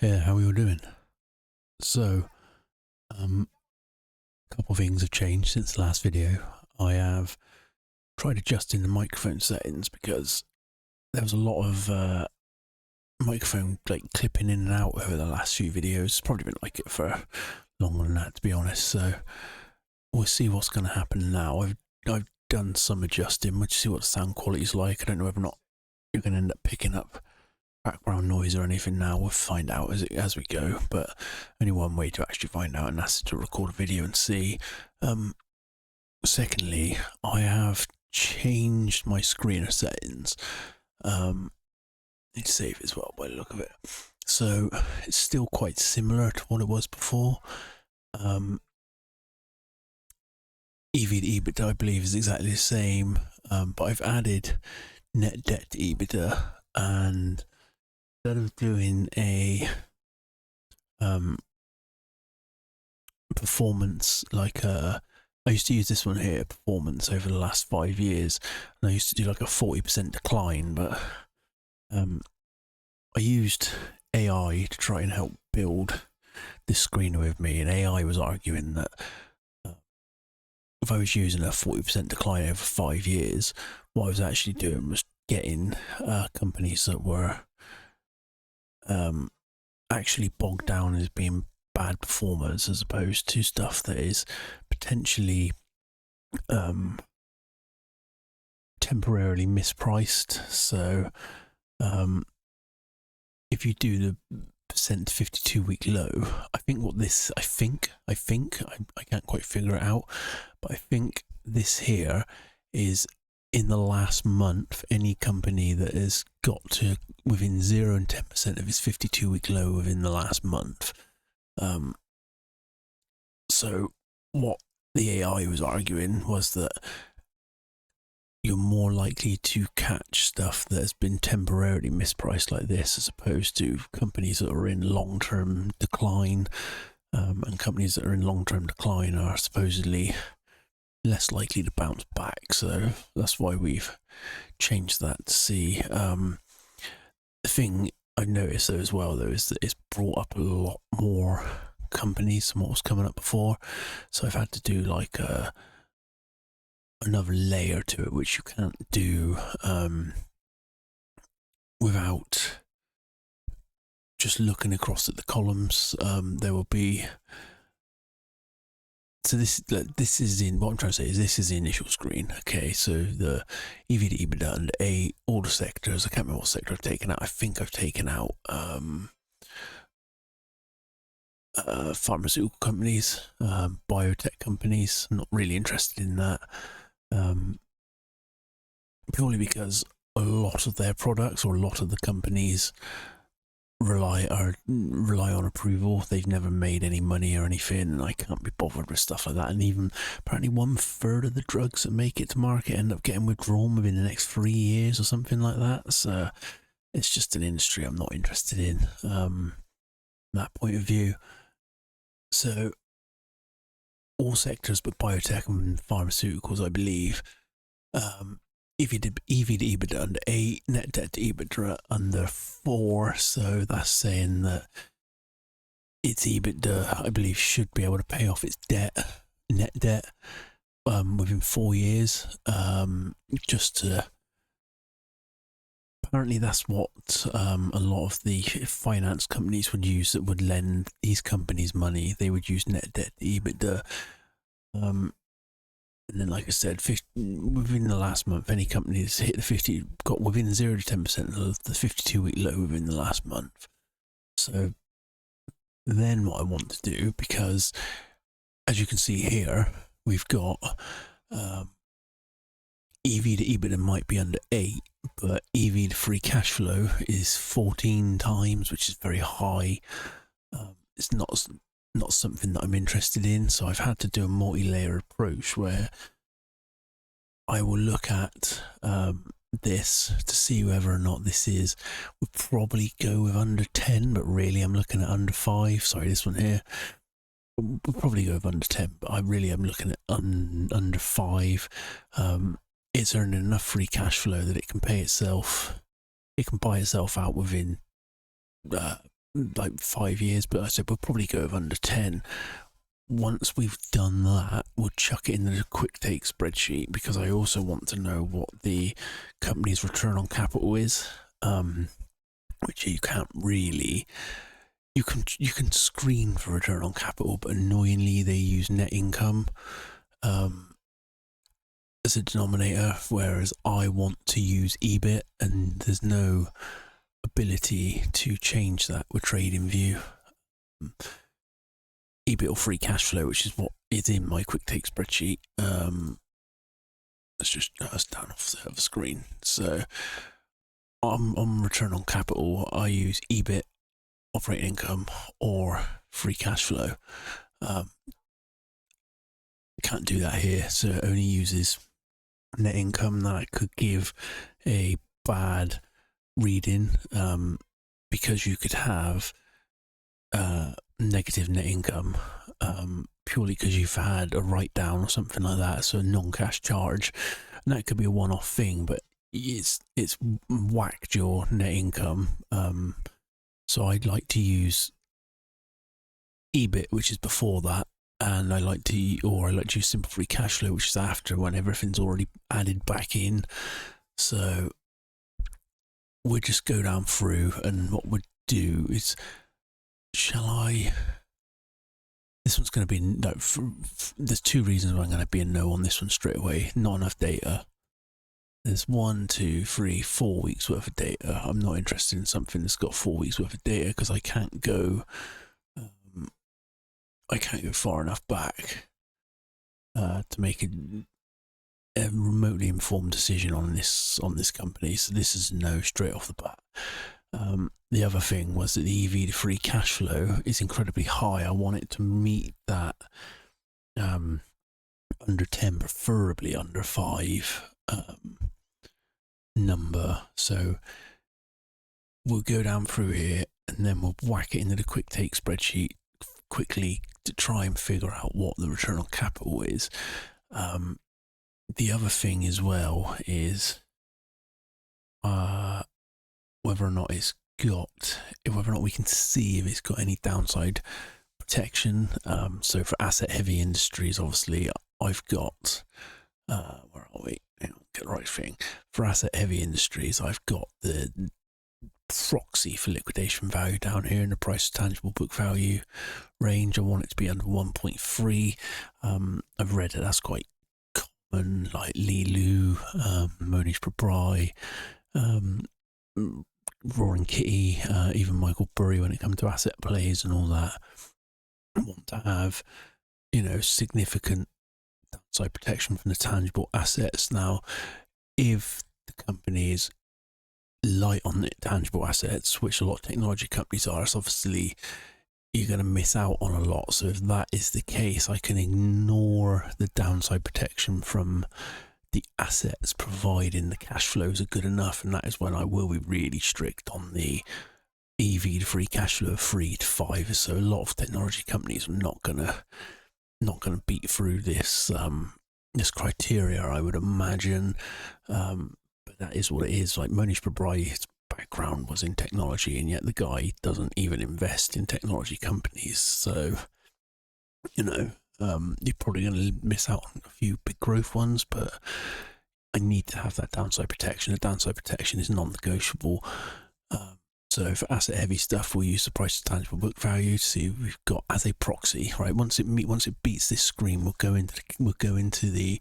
Hey, how are you doing? So, a couple of things have changed since the last video. I have tried adjusting the microphone settings because there was a lot of microphone clipping in and out over the last few videos. It's probably been like it for longer than that, to be honest. So we'll see what's going to happen now. I've done some adjusting. We'll see what the sound quality is like. I don't know whether or not you're going to end up picking up background noise or anything now. We'll find out as we go, but only one way to actually find out, and that's to record a video and see. Secondly, I have changed my screener settings. Need to save as well by the look of it. So it's still quite similar to what it was before. EV to EBITDA, I believe, is exactly the same, but I've added net debt to EBITDA, and instead of doing a performance like I used to use this one here, performance, over the last 5 years, and I used to do like a 40% decline, but I used AI to try and help build this screener with me, and AI was arguing that if I was using a 40% decline over 5 years, what I was actually doing was getting companies that were actually bogged down as being bad performers, as opposed to stuff that is potentially temporarily mispriced. So if you do the percent 52-week low, I can't quite figure it out, but I think this here is in the last month, any company that has got to within 0 and 10% of its 52-week low within the last month. So what the AI was arguing was that you're more likely to catch stuff that has been temporarily mispriced like this, as opposed to companies that are in long-term decline, and companies that are in long-term decline are supposedly less likely to bounce back. So that's why we've changed that to see. The thing I noticed though as well is that it's brought up a lot more companies than what was coming up before. So I've had to do like another layer to it, which you can't do without just looking across at the columns. There will be. So this is in, what I'm trying to say is this is the initial screen. Okay, so the EV to EBITDA under all the sectors. I can't remember what sector I've taken out. I think I've taken out pharmaceutical companies, biotech companies. I'm not really interested in that, purely because a lot of their products, or a lot of the companies, rely on approval. They've never made any money or anything, and I can't be bothered with stuff like that. And even apparently 1/3 of the drugs that make it to market end up getting withdrawn within the next 3 years or something like that. So it's just an industry I'm not interested in, from that point of view. So all sectors but biotech and pharmaceuticals, I believe, EV to EBITDA under 8, net debt to EBITDA under 4. So that's saying that its EBITDA, I believe, should be able to pay off its net debt, within 4 years. Apparently that's what a lot of the finance companies would use that would lend these companies money. They would use net debt to EBITDA. And then, like I said, within the last month, any company that's hit the got within 0 to 10% of the 52-week low within the last month. So then what I want to do, because as you can see here, we've got EV to EBITDA might be under 8, but EV to free cash flow is 14 times, which is very high. It's not something that I'm interested in, so I've had to do a multi-layer approach where I will look at this to see whether or not this is. We'll probably go with under 10, but really I'm looking at under 5. Sorry, this one here. We'll probably go with under 10, but I really am looking at under 5. It's earning enough free cash flow that it can pay itself. It can buy itself out within like 5 years, but I said we'll probably go with under 10. Once we've done that, we'll chuck it into the quick take spreadsheet, because I also want to know what the company's return on capital is, which you can't really. You can screen for return on capital, but annoyingly they use net income as a denominator, whereas I want to use EBIT, and there's no ability to change that with TradingView. EBIT or free cash flow, which is what is in my quick take spreadsheet. That's down off the other screen. So on return on capital, I use EBIT, operating income, or free cash flow. Can't do that here, so it only uses net income. That could give a bad reading, because you could have negative net income purely because you've had a write down or something like that, so a non-cash charge, and that could be a one-off thing, but it's whacked your net income. So I'd like to use EBIT, which is before that, and I like to use simple free cash flow, which is after, when everything's already added back in. So we'll just go down through, and what we'll do is, this one's going to be no. There's two reasons why I'm going to be a no on this one straight away. Not enough data. There's 1, 2, 3, 4 weeks worth of data. I'm not interested in something that's got 4 weeks worth of data, because I can't go far enough back to make a remotely informed decision on this company. So this is no straight off the bat. The other thing was that the EV to free cash flow is incredibly high. I want it to meet that under 10, preferably under 5 number. So we'll go down through here, and then we'll whack it into the quick take spreadsheet quickly to try and figure out what the return on capital is. The other thing as well is whether or not we can see if it's got any downside protection. So for asset heavy industries, obviously I've got where are we? Hang on, get the right thing. For asset heavy industries, I've got the proxy for liquidation value down here in the price to tangible book value range. I want it to be under 1.3. I've read that that's quite common, like Lilu, Monish Prabrai, Roaring Kitty, even Michael Burry, when it comes to asset plays and all that, want to have, significant downside protection from the tangible assets. Now, if the company is light on the tangible assets, which a lot of technology companies are, it's obviously you're going to miss out on a lot. So if that is the case, I can ignore the downside protection from the assets, providing the cash flows are good enough, and that is when I will be really strict on the EV to free cash flow of 3 to 5. So a lot of technology companies are not gonna beat through this this criteria, I would imagine. But that is what it is. Like Monish Prabrai, his background was in technology, and yet the guy doesn't even invest in technology companies. So you're probably going to miss out on a few big growth ones, but I need to have that downside protection. The downside protection is non-negotiable. So for asset heavy stuff, we'll use the price to tangible book value to see what we've got as a proxy, right? Once it beats this screen, we'll go into the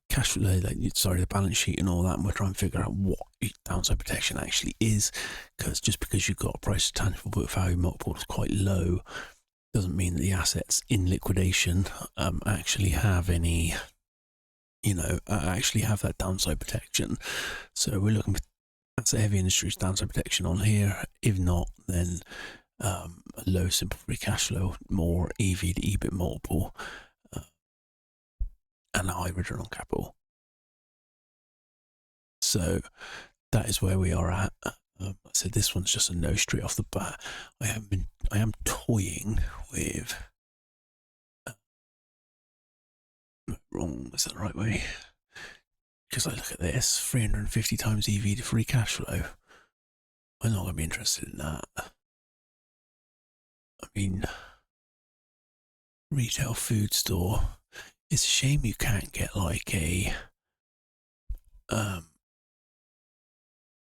cash flow, the balance sheet and all that, and we'll try and figure out what downside protection actually is. Because just because you've got a price to tangible book value multiple that's quite low, doesn't mean that the assets in liquidation actually have any, actually have that downside protection. So we're looking for asset heavy industries downside protection on here. If not, then a low simple free cash flow, more EV to EBIT multiple, and a high return on capital. So that is where we are at. I said this one's just a no straight off the bat. I am toying with wrong, is that the right way? Because I look at this, 350 times EV to free cash flow. I'm not going to be interested in that. I mean, retail food store. It's a shame you can't get like a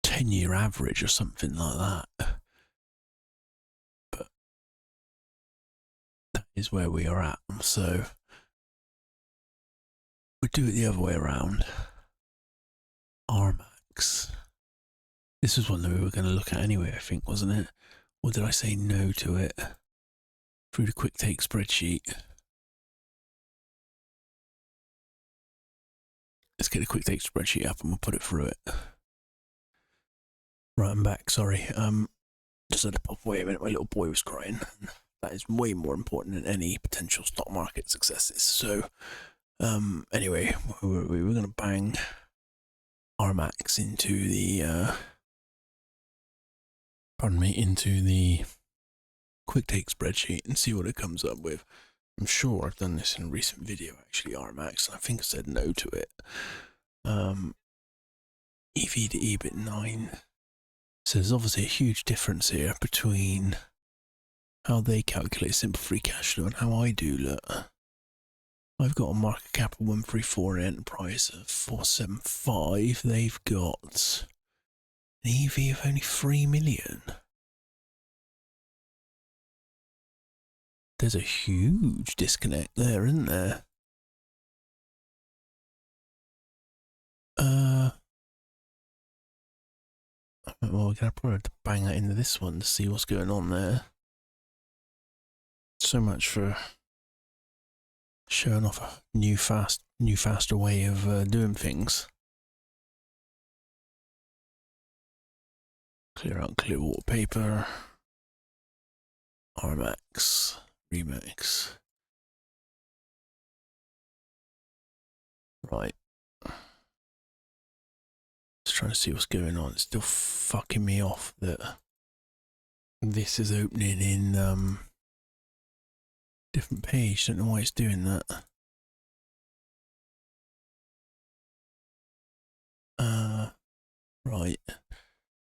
10-year average or something like that. But that is where we are at. So we'll do it the other way around. RMAX. This was one that we were going to look at anyway, I think, wasn't it? Or did I say no to it? Through the quick take spreadsheet. Let's get a quick take spreadsheet up and we'll put it through it. Right, I'm back, sorry. Just had to pop away a minute, my little boy was crying. That is way more important than any potential stock market successes. So, anyway, we're going to bang RMAX into the, into the quick take spreadsheet and see what it comes up with. I'm sure I've done this in a recent video, actually, RMAX, and I think I said no to it. EV to EBIT 9. So there's obviously a huge difference here between how they calculate simple free cash flow and how I do. Look, I've got a market cap of 134 and an enterprise of 475. They've got an EV of only 3 million. There's a huge disconnect there, isn't there? Well, we're going to probably have to bang that into this one to see what's going on there. So much for showing off a new faster way of doing things. Clear out clear water paper. RMAX. RMAX. Right. Just trying to see what's going on. It's still fucking me off that this is opening in different page. Don't know why it's doing that. Right.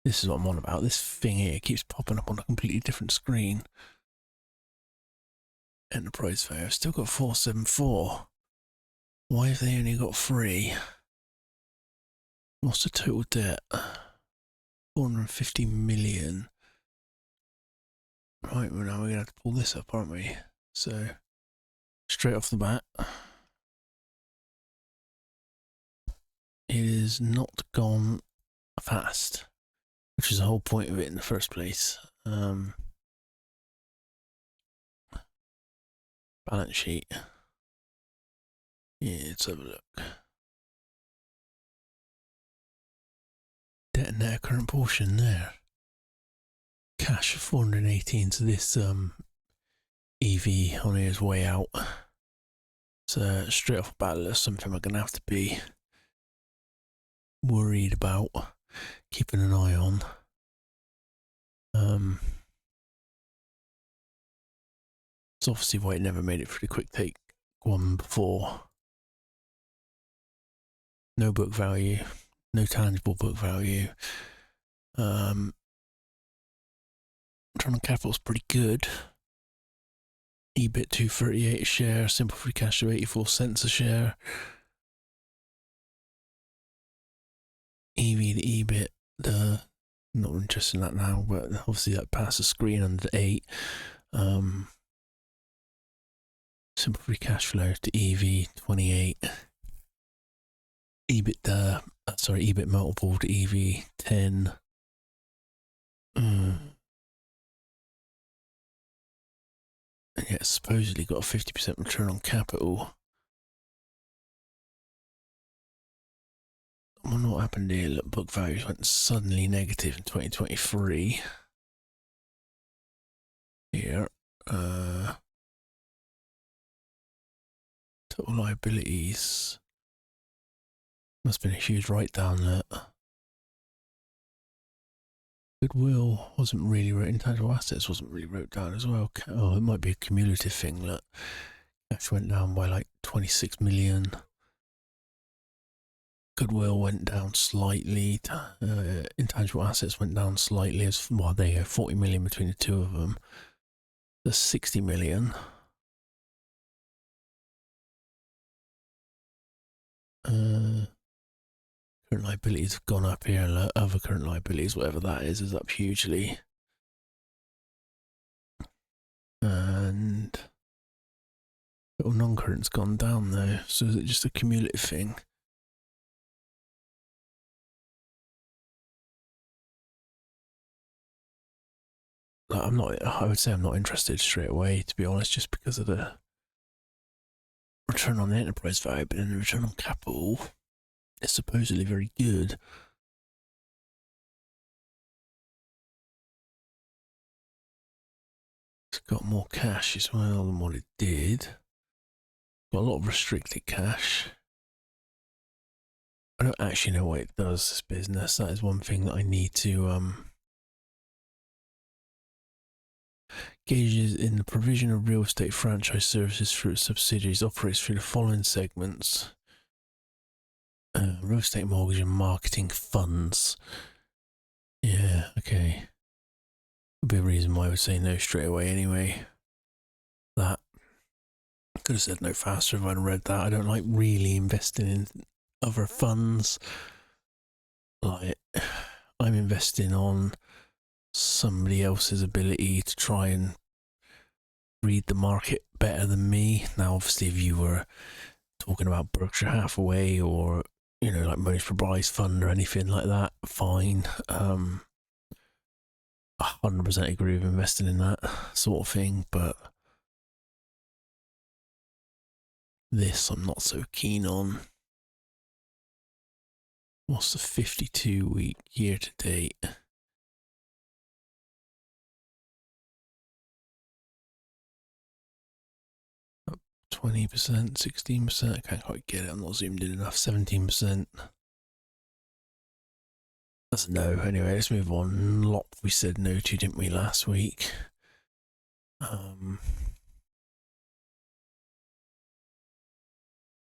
This is what I'm on about. This thing here keeps popping up on a completely different screen. Enterprise value. I've still got 474. Why have they only got 3? What's the total debt? 450 million. Right, well now we're going to have to pull this up, aren't we? So, straight off the bat, it is not gone fast, which is the whole point of it in the first place. Balance sheet. Yeah, let's have a look. Debt and net current portion there. Cash of 418, so this EV on here is way out. So straight off the bat, that's something we're going to have to be worried about, keeping an eye on. It's obviously why it never made it through the quick take one before. No book value, no tangible book value. Return on capital's pretty good. EBIT 238 a share, simple free cash flow 84 cents a share. EV to EBIT, not interested in that now, but obviously that passed the screen under 8. Simple free cash flow to EV 28. EBIT multiple to EV 10. And yet supposedly got a 50% return on capital. I wonder what happened here. Look, book values went suddenly negative in 2023. Here, total liabilities. Must have been a huge write-down there. Goodwill wasn't really wrote, intangible assets wasn't really wrote down as well. Oh, it might be a cumulative thing. Look, cash went down by like 26 million. Goodwill went down slightly. Intangible assets went down slightly. As well, there you go, 40 million between the two of them. There's 60 million. Current liabilities have gone up here, and other current liabilities, whatever that is up hugely. And little non-current's gone down though, so is it just a cumulative thing? Like, I would say I'm not interested straight away, to be honest, just because of the return on the enterprise value, but then the return on capital is supposedly very good. It's got more cash as well than what it did. Got a lot of restricted cash. I don't actually know what it does, this business. That is one thing that I need to engages in the provision of real estate franchise services through its subsidiaries, operates through the following segments: real estate mortgage and marketing funds. Yeah, okay. Could be a reason why I would say no straight away anyway. That. I could have said no faster if I'd read that. I don't like really investing in other funds. Like, I'm investing on somebody else's ability to try and read the market better than me. Now, obviously, if you were talking about Berkshire Hathaway or, you know, like Most Proprietors Fund or anything like that, fine. 100% agree with investing in that sort of thing, but this I'm not so keen on. What's the 52-week year to date? Up 20%, 16%. I can't quite get it. I'm not zoomed in enough. 17%. That's a no. Anyway, let's move on. NLOP we said no to, didn't we, last week?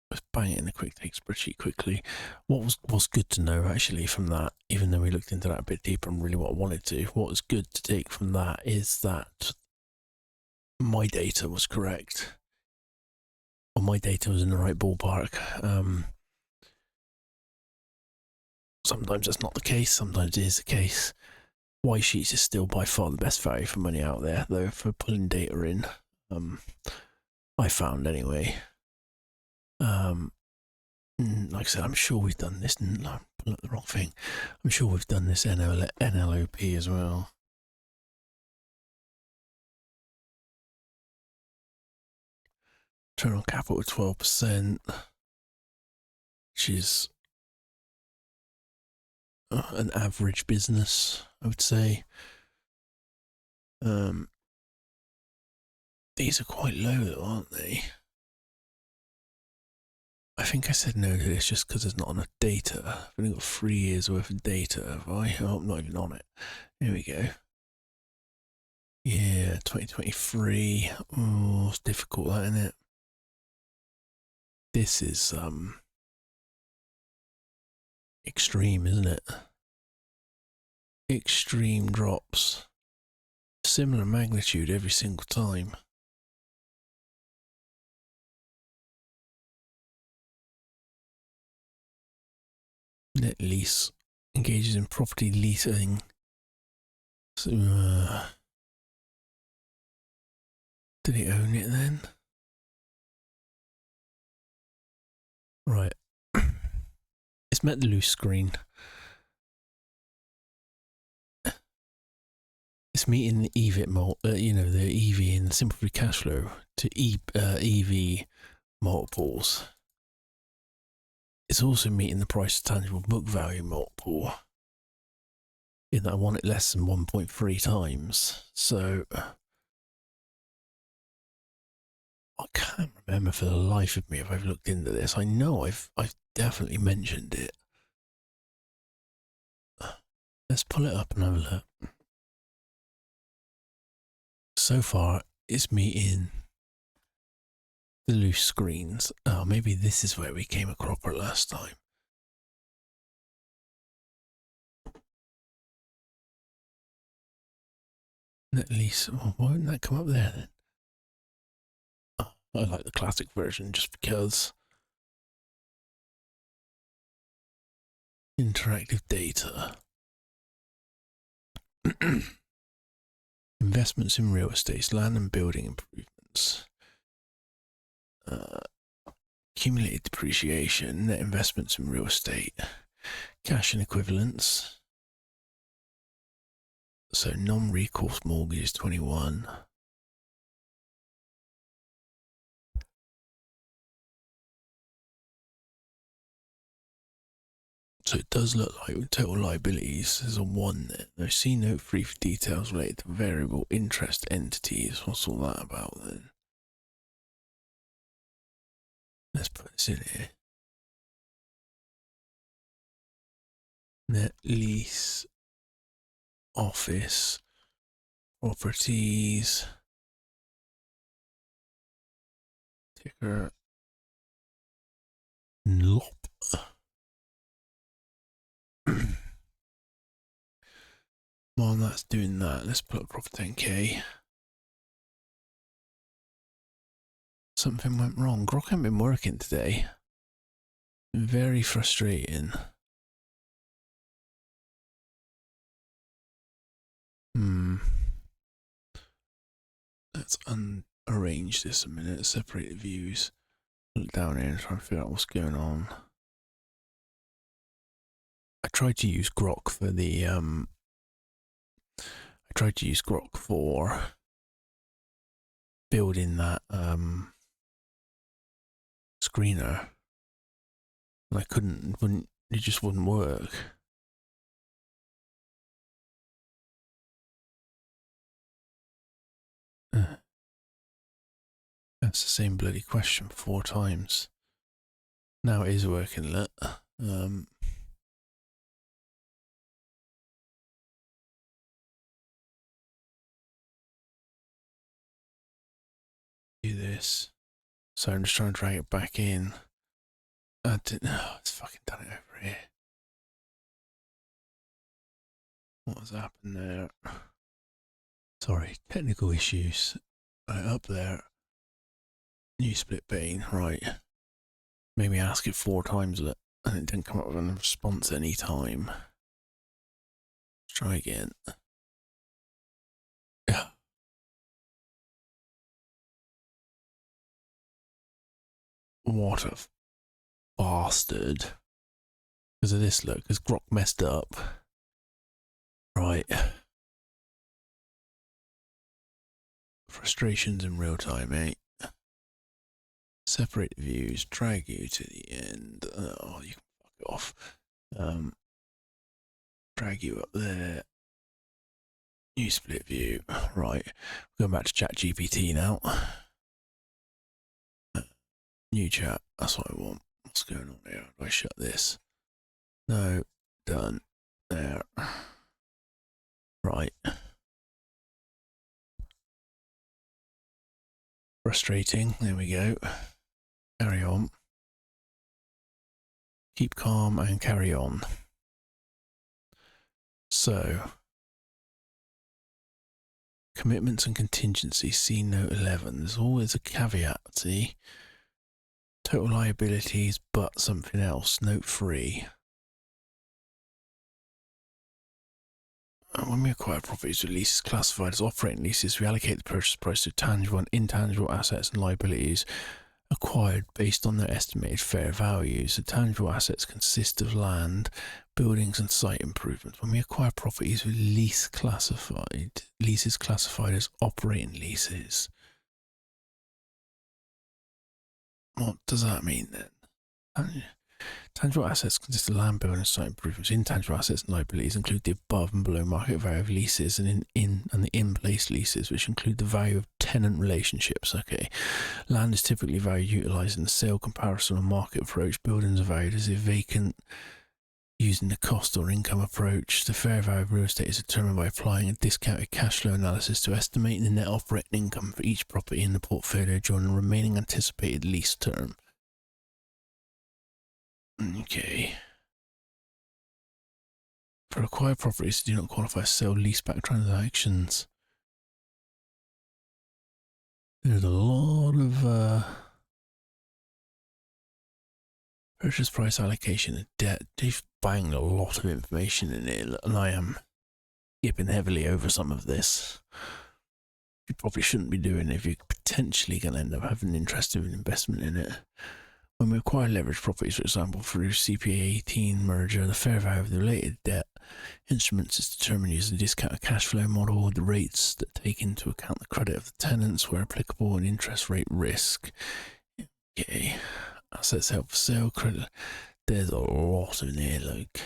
Let's bang it in the quick take spreadsheet quickly. What was good to know actually from that, even though we looked into that a bit deeper and really what I wanted to, what was good to take from that is that my data was correct. Or my data was in the right ballpark. Sometimes that's not the case, sometimes it is the case. Y Sheets is still by far the best value for money out there, though, for pulling data in. I found anyway. Like I said, I'm sure we've done this. I'm pulling up the wrong thing. I'm sure we've done this NLOP as well. Return on capital 12%, which is an average business, I would say. These are quite low though, aren't they? I think I said no to this just because there's not enough data. I've only got 3 years worth of data, have I? Oh, I'm not even on it. Here we go. Yeah, 2023. Oh, it's difficult, that, isn't it? This is extreme, isn't it? Extreme drops. Similar magnitude every single time. Net Lease engages in property leasing. So, did he own it then? Right. It's met the loose screen. It's meeting the EV, the EV and the simple free cash flow to EV multiples. It's also meeting the price to tangible book value multiple, in that I want it less than 1.3 times. So I can't remember for the life of me if I've looked into this. I know I've definitely mentioned it. Let's pull it up and have a look. So far, it's meeting the loose screens. Oh, maybe this is where we came a cropper last time. Net lease. Oh, why wouldn't that come up there then? Oh, I like the classic version just because. Interactive data. Investments in real estate, land and building improvements. Accumulated depreciation, net investments in real estate, cash and equivalents. So non-recourse mortgages 21. So it does look like total liabilities, there's a 1 there. Now see note 3 for details related to variable interest entities. What's all that about then? Let's put this in here. Net lease, office, properties, ticker, NLOP. While that's doing that, let's put a proper 10k. Something went wrong. Grok hasn't been working today. Very frustrating. Let's unarrange this a minute. Separate the views. Look down here and try and figure out what's going on. I tried to use Grok for the building that screener, and I couldn't. It just wouldn't work. That's the same bloody question 4 times. Now it is working. Look. Do this. So I'm just trying to drag it back in. I didn't know. It's fucking done it over here. What has happened there? Sorry, technical issues. Right, up there. New split pane, right. Made me ask it 4 times and it didn't come up with a response any time. Let's try again. Yeah. What a bastard. Because of this, look, because Grok messed up. Right. Frustrations in real time, eh? Separate views, drag you to the end. Oh, you can fuck it off. Drag you up there. New split view. Right. Going back to ChatGPT now. New chat. That's what I want. What's going on here? Do I shut this? No. Done. There. Right. Frustrating. There we go. Carry on. Keep calm and carry on. So, commitments and contingencies, see note 11. There's always a caveat, see? Total liabilities, but something else. Note 3. When we acquire properties with leases classified as operating leases, we allocate the purchase price to tangible and intangible assets and liabilities acquired based on their estimated fair values. The tangible assets consist of land, buildings and site improvements. When we acquire properties with leases classified as operating leases. What does that mean then? Tangible assets consist of land, building and site improvements. Intangible assets and liabilities include the above and below market value of leases and the in-place leases, which include the value of tenant relationships. Okay, land is typically valued utilizing the sale comparison or market approach. Buildings are valued as if vacant using the cost or income approach. The fair value of real estate is determined by applying a discounted cash flow analysis to estimate the net operating income for each property in the portfolio during the remaining anticipated lease term. Okay. For acquired properties do not qualify as sale leaseback transactions. There's a lot of purchase price allocation of debt. They've banged a lot of information in it, and I am skipping heavily over some of this. You probably shouldn't be doing if you're potentially going to end up having an interest in investment in it. When we acquire leveraged properties, for example, through CPA 18 merger, the fair value of the related debt instruments is determined using the discounted cash flow model, the rates that take into account the credit of the tenants where applicable and interest rate risk. Okay, assets held for sale, credit. There's a lot in here, like.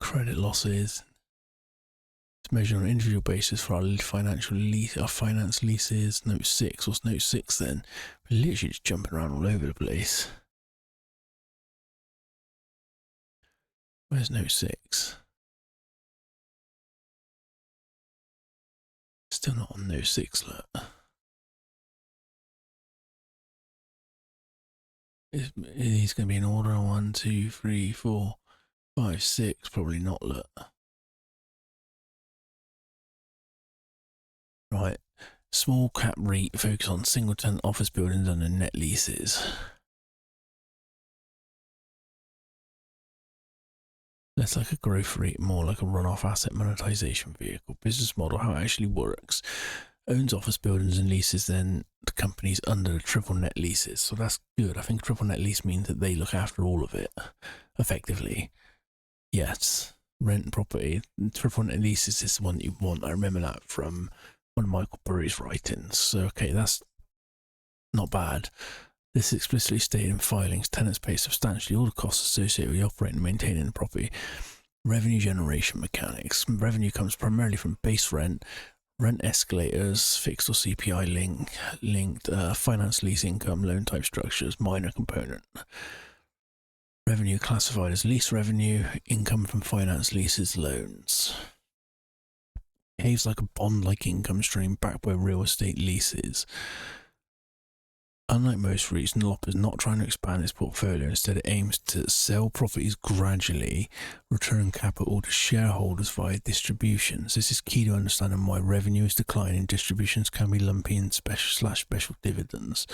Credit losses. It's measured on an individual basis for our financial lease, our finance leases. Note 6. What's note 6 then? We're literally just jumping around all over the place. Where's note 6? Still not on note 6, look. It's going to be in order. 1, 2, 3, 4, 5, 6. Probably not, look. Right. Small cap REIT focus on single tenant office buildings under net leases. Less like a growth REIT, more like a run-off asset monetization vehicle. Business model, how it actually works. Owns office buildings and leases then the companies under the triple net leases. So that's good. I think triple net lease means that they look after all of it, effectively. Yes, rent property. Triple net leases is the one that you want. I remember that from one of Michael Burry's writings. So, okay, that's not bad. This is explicitly stated in filings. Tenants pay substantially all the costs associated with operating and maintaining the property. Revenue generation mechanics. Revenue comes primarily from base rent, rent escalators, fixed or CPI linked, finance lease income, loan type structures, minor component. Revenue classified as lease revenue, income from finance leases, loans. Behaves like a bond-like income stream backed by real estate leases. Unlike most REITs, NLOP is not trying to expand its portfolio. Instead, it aims to sell properties gradually, return capital to shareholders via distributions. This is key to understanding why revenue is declining. Distributions can be lumpy and special dividends.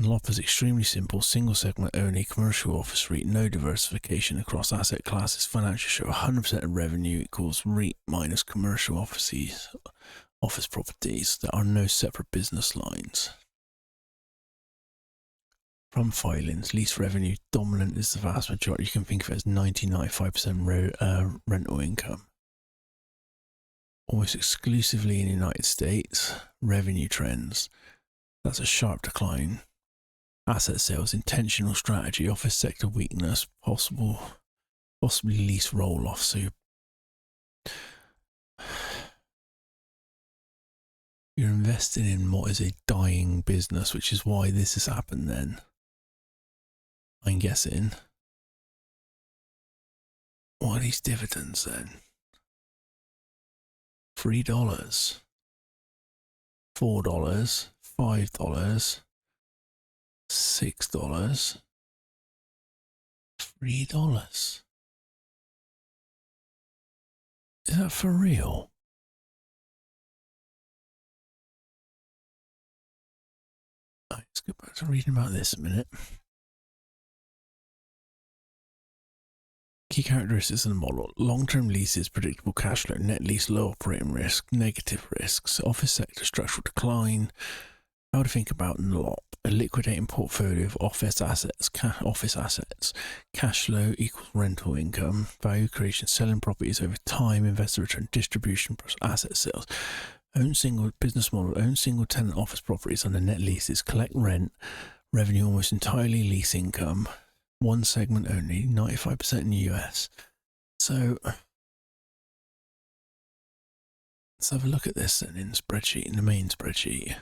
NLOP is extremely simple, single segment only, commercial office REIT, no diversification across asset classes. Financials show 100% of revenue equals REIT minus commercial office properties. There are no separate business lines. From filings, lease revenue dominant is the vast majority. You can think of it as 90-95% rental income. Almost exclusively in the United States. Revenue trends. That's a sharp decline. Asset sales, intentional strategy, office sector weakness, possibly lease roll-off. So you're investing in what is a dying business, which is why this has happened then. I'm guessing. What are these dividends then? $3, $4, $5, $6, $3. Is that for real? Right, let's go back to reading about this a minute. Key characteristics of the model: long-term leases, predictable cash flow, net lease, low operating risk, negative risks, office sector structural decline. How to think about NLOP: a liquidating portfolio of office assets, cash flow equals rental income, value creation, selling properties over time, investor return, distribution plus asset sales. Own single business model, own single tenant office properties under net leases, collect rent, revenue almost entirely lease income. One segment only, 95% in the US. So let's have a look at this then in the main spreadsheet.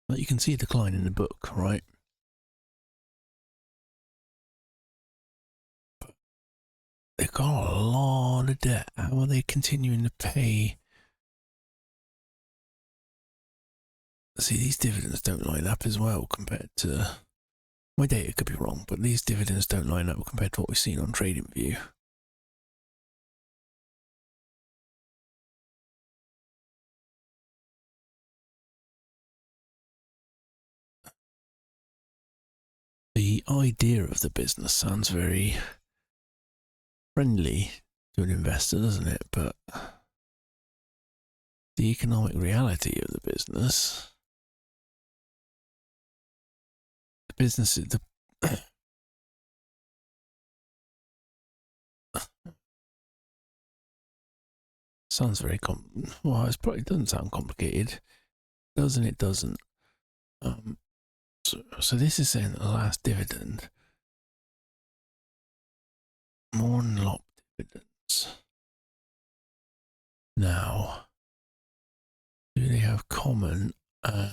But you can see a decline in the book, right? But they've got a lot of debt. How are they continuing to pay see, these dividends don't line up as well compared to... My data could be wrong, but these dividends don't line up compared to what we've seen on TradingView. The idea of the business sounds very friendly to an investor, doesn't it? But the economic reality of the business, sounds very well, it probably doesn't sound complicated, doesn't it? Doesn't. So this is saying that the last dividend, more NLOP dividends. Now, do they have common? How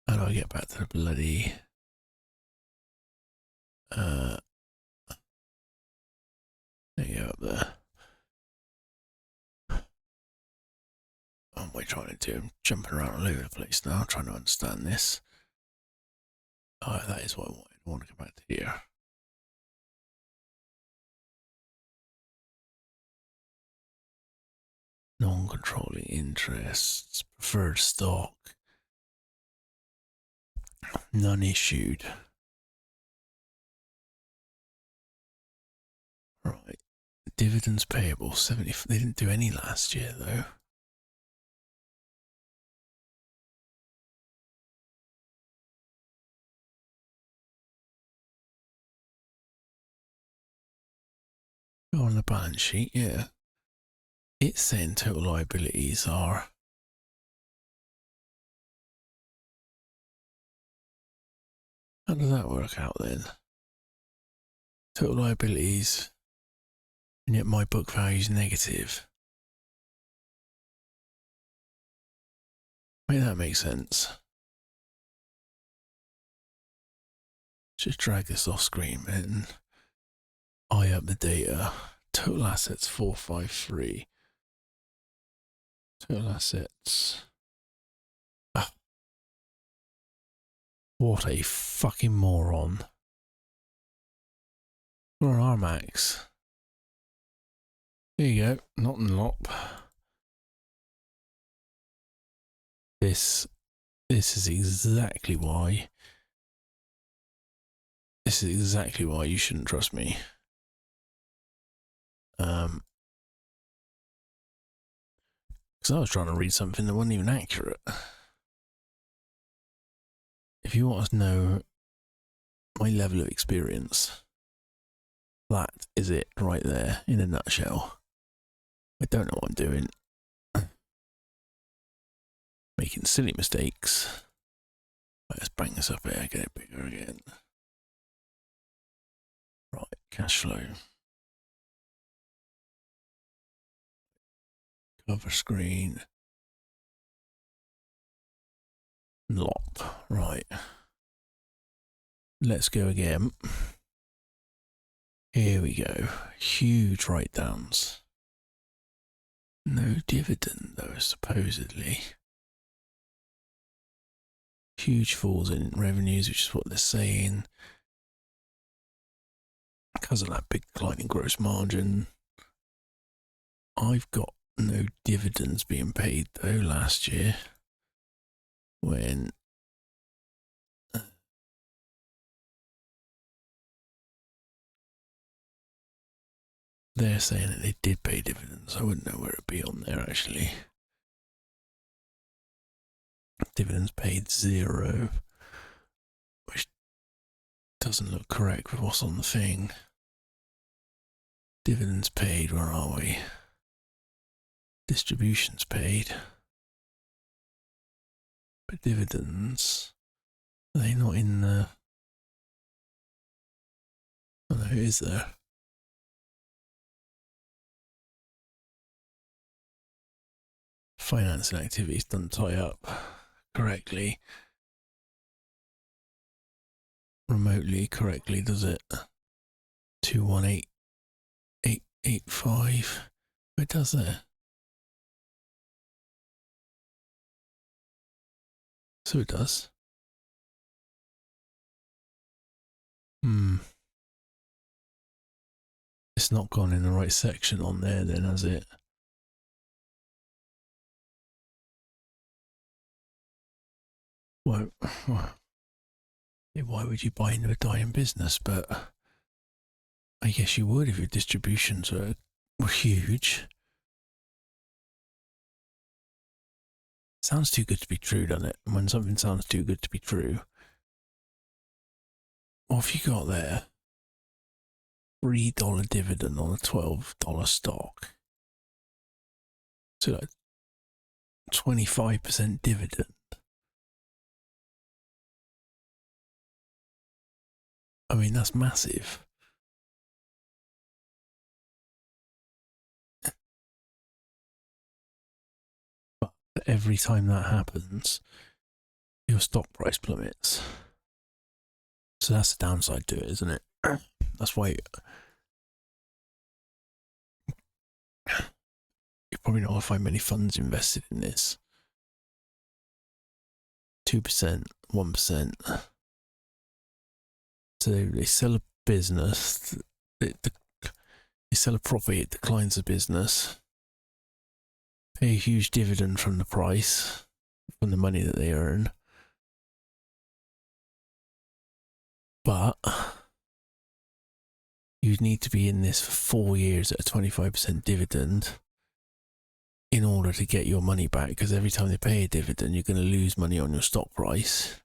do I get back to the bloody? There you go, up there. What am I trying to do? I'm jumping around all over the place now, trying to understand this. Oh, that is what I wanted. I want to go back to here. Non-controlling interests, preferred stock, none issued. Right. Dividends payable, 70. They didn't do any last year, though. Go on the balance sheet, yeah. It's saying total liabilities are... How does that work out then? Total liabilities, and yet my book value is negative. Make that make sense. Just drag this off screen and eye up the data. Total assets 453. Total assets. Ah. What a fucking moron. We're on RMAX. There you go, not NLOP. This is exactly why. This is exactly why you shouldn't trust me. Because I was trying to read something that wasn't even accurate. If you want to know my level of experience, that is it right there in a nutshell. I don't know what I'm doing. Making silly mistakes. Right, let's bring this up here, get it bigger again. Right, cash flow. Cover screen. NLOP. Right. Let's go again. Here we go. Huge write-downs. No dividend though, supposedly. Huge falls in revenues, which is what they're saying. Because of that big decline in gross margin. I've got no dividends being paid though last year. When they're saying that they did pay dividends, I wouldn't know where it'd be on there actually. Dividends paid 0, which doesn't look correct with what's on the thing. Dividends paid, where are we? Distributions paid. But dividends, are they not in the... Oh no, it is there. Financing activities doesn't tie up correctly. Remotely correctly, does it? 218885. It does there. So it does. It's not gone in the right section on there then, has it? Well, yeah, why would you buy into a dying business? But I guess you would if your distributions were huge. Sounds too good to be true, doesn't it? And when something sounds too good to be true, what have you got there? $3 dividend on a $12 stock. So like 25% dividend. I mean, that's massive. But every time that happens, your stock price plummets. So that's the downside to it, isn't it? That's why you're probably not going to find many funds invested in this. 2%, 1%. So they sell a business, they sell a property, it declines the business, pay a huge dividend from the price, from the money that they earn. But you'd need to be in this for 4 years at a 25% dividend in order to get your money back, because every time they pay a dividend, you're going to lose money on your stock price.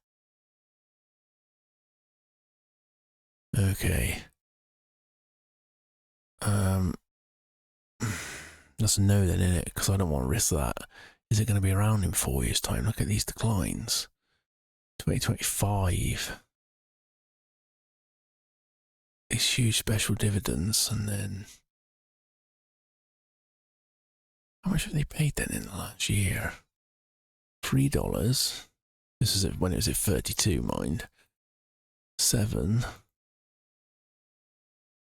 Okay. That's a no then, isn't it? Because I don't want to risk that. Is it going to be around in 4 years' time? Look at these declines. 2025. These huge special dividends, and then how much have they paid then in the last year? $3. This is when it was at 32, mind. 7.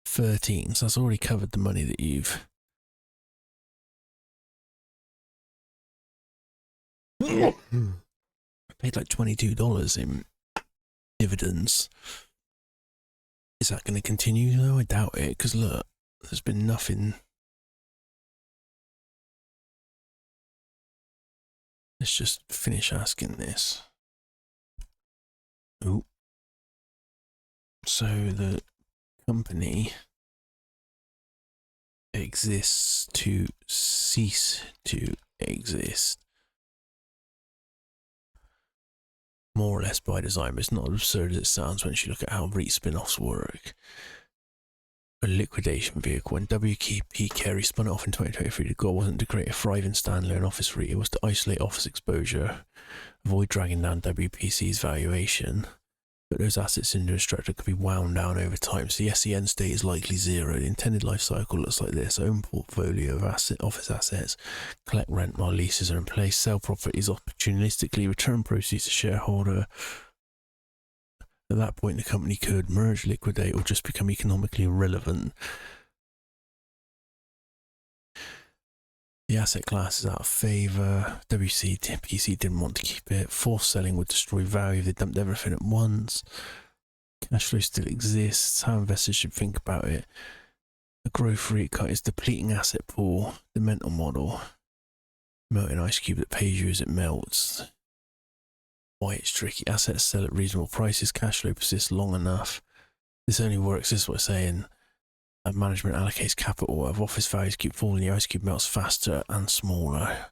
13. So that's already covered the money that you've. I paid like $22 in dividends. Is that going to continue? No, I doubt it, because look, there's been nothing. Let's just finish asking this. Oh. So the company exists to cease to exist. More or less by design, but it's not as absurd as it sounds once you look at how REIT spin-offs work. A liquidation vehicle. When WPP Carey spun it off in 2023, the goal wasn't to create a thriving standalone office REIT, it was to isolate office exposure, avoid dragging down WPC's valuation, but those assets into a structure could be wound down over time. So yes, the end state is likely zero. The intended life cycle looks like this: own portfolio of office assets, collect rent while leases are in place, sell properties opportunistically, return proceeds to shareholder. At that point, the company could merge, liquidate, or just become economically irrelevant. The asset class is out of favour. WPC didn't want to keep it. Forced selling would destroy value. They dumped everything at once. Cash flow still exists. How investors should think about it. A growth rate cut is depleting asset pool. The mental model. Melting ice cube that pays you as it melts. Why it's tricky. Assets sell at reasonable prices. Cash flow persists long enough. This only works, this is what I'm saying. Management allocates capital. If office values keep falling, the ice cube melts faster and smaller.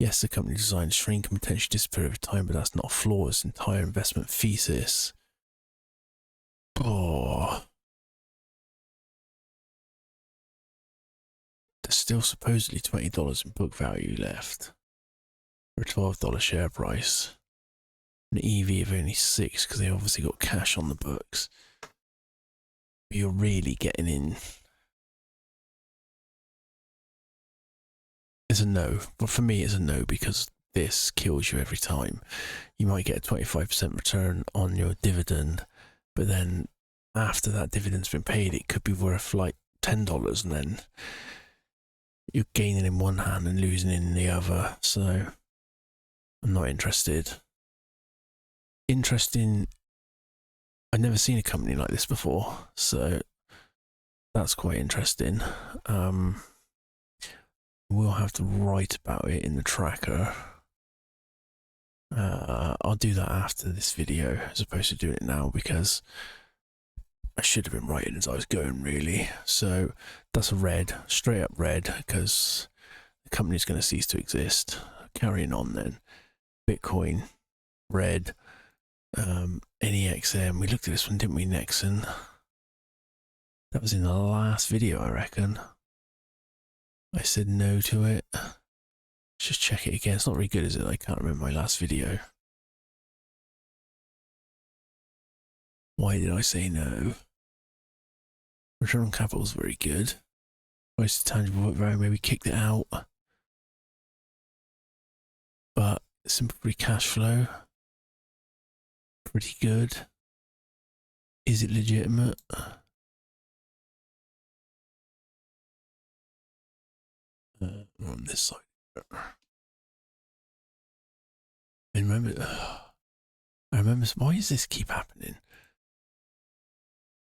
Yes, the company design shrink and potentially disappear over time, but that's not a flaw. It's an entire investment thesis. Oh. There's still supposedly $20 in book value left for a $12 share price. An EV of only 6 because they obviously got cash on the books. You're really getting in. It's a no. But for me, it's a no because this kills you every time. You might get a 25% return on your dividend, but then after that dividend's been paid, it could be worth like $10, and then you're gaining in one hand and losing in the other. So I'm not interested. interesting. I've never seen a company like this before, so that's quite interesting. We'll have to write about it in the tracker. I'll do that after this video as opposed to doing it now, because I should have been writing as I was going, really. So that's a red, straight up red, because the company's going to cease to exist. Carrying on then. Bitcoin, red. NEXN, we looked at this one, didn't we? Nexxen. That was in the last video, I reckon. I said no to it. Let's just check it again. It's not very good, is it? I can't remember my last video. Why did I say no? Return on capital is very good. Price to tangible book value, maybe kicked it out. But simple free cash flow, pretty good. Is it legitimate? On this side. And remember, why does this keep happening?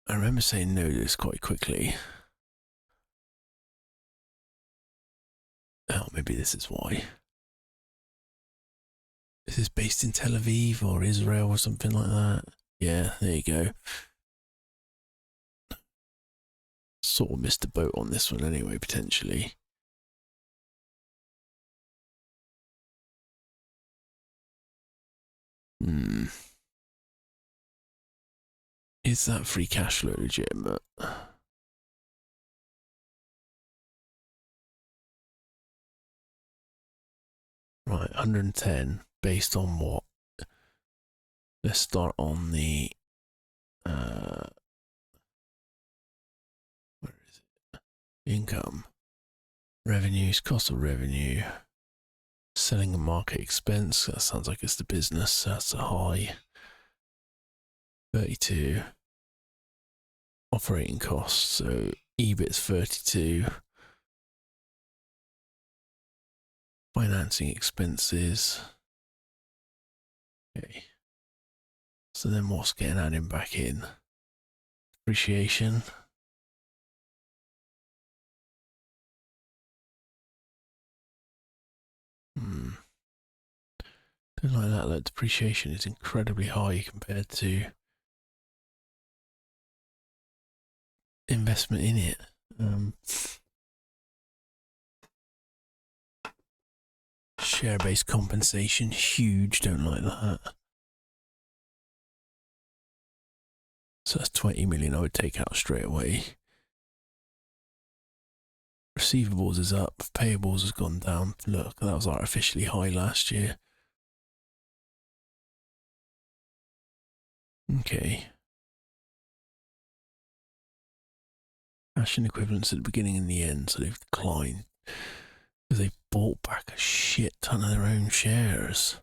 I remember saying no to this quite quickly. Oh, maybe this is why. Is this based in Tel Aviv or Israel or something like that? Yeah, there you go. Sort of missed the boat on this one anyway, potentially. Is that free cash flow legitimate? Right, 110 based on what? Let's start on the where is it? Income, revenues, cost of revenue, selling and market expense. That sounds like it's the business. That's a high. 32. Operating costs. So EBIT's 32. Financing expenses. Okay. So then what's getting added back in? Depreciation. Don't like that. Like, depreciation is incredibly high compared to investment in it. Share-based compensation, huge. Don't like that. So that's 20 million I would take out straight away. Receivables is up, payables has gone down. Look, that was artificially high last year. Okay. Cash and equivalents at the beginning and the end, so they've declined. Because they bought back a shit ton of their own shares.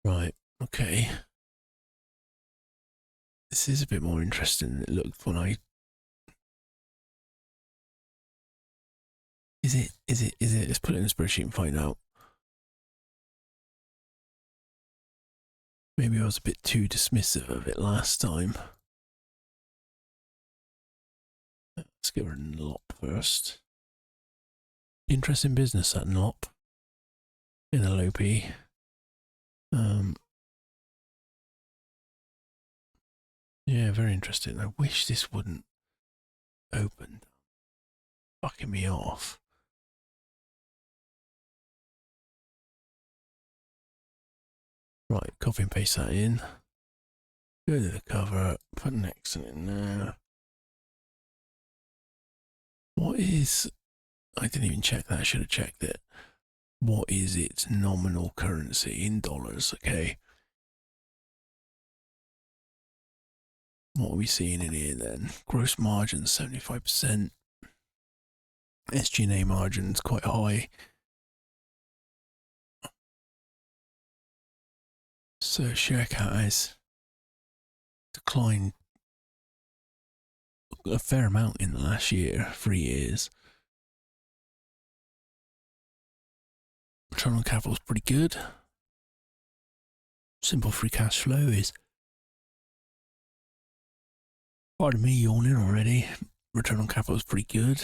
Right, okay. This is a bit more interesting than it looked when I... Is it? Let's put it in the spreadsheet and find out. Maybe I was a bit too dismissive of it last time. Let's get rid of NLOP first. Interesting business, that NLOP. NLOP. Yeah, very interesting. I wish this wouldn't open. Fucking me off. Right, copy and paste that in. Go to the cover, put Nexxen in there. What is... I didn't even check that, I should have checked it. What is its nominal currency in dollars, okay? What are we seeing in here then? Gross margin 75%. SG&A margin's quite high. So share count has declined a fair amount in the last year, 3 years. Return on capital is pretty good. Simple free cash flow is, pardon me yawning already, return on capital is pretty good.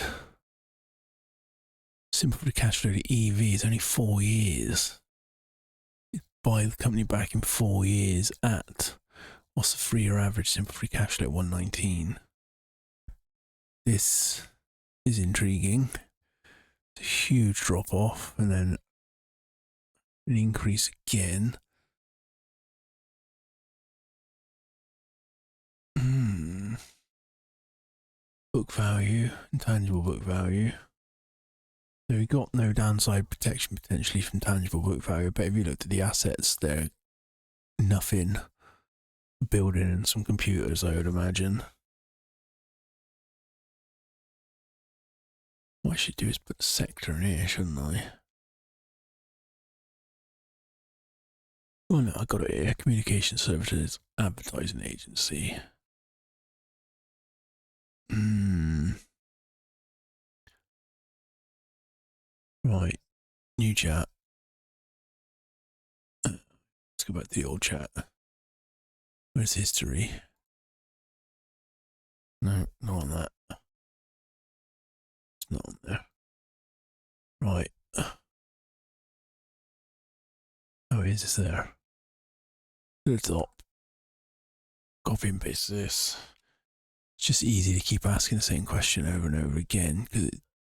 Simple free cash flow to EV is only 4 years. Buy the company back in 4 years at, what's the 3-year average simple free cash flow at 119? This is intriguing. It's a huge drop off and then an increase again. Book value, intangible book value. So we got no downside protection potentially from tangible book value, but if you looked at the assets, they're nothing. A building and some computers, I would imagine. What I should do is put the sector in here, shouldn't I? Oh no, I got it here. Communication services, advertising agency. Right, new chat. Let's go back to the old chat. Where's history? No, not on that. It's not on there. Right. Oh, is this there? To the top. Copy and paste this. It's just easy to keep asking the same question over and over again because